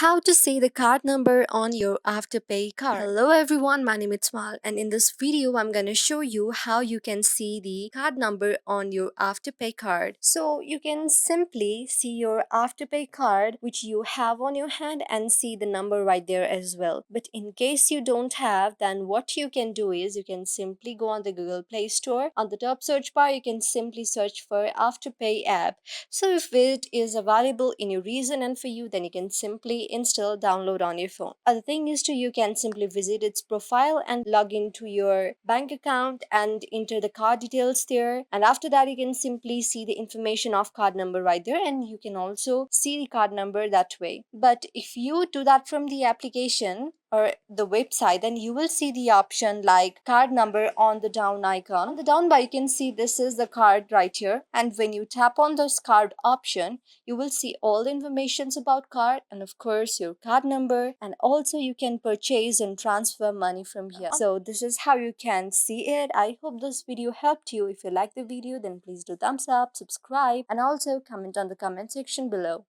How to see the card number on your Afterpay card. Hello everyone, my name is Smal, and in this video I'm going to show you how you can see the card number on your Afterpay card. So you can simply see your Afterpay card which you have on your hand and see the number right there as well. But in case you don't have, then what you can do is you can simply go on the Google Play Store. On the top search bar you can simply search for Afterpay app. So if it is available in your region and for you, then you can simply install, download on your phone. Other thing is you can simply visit its profile and log into your bank account and enter the card details there. And after that, you can simply see the information of card number right there, and you can also see the card number that way. But if you do that from the application or the website, then you will see the option like card number on the down icon. On the down bar, you can see this is the card right here, and when you tap on this card option, you will see all the informations about card and of course your card number, and also you can purchase and transfer money from here. So this is how you can see it. I hope this video helped you. If you like the video, then please do thumbs up, subscribe, and also comment on the comment section below.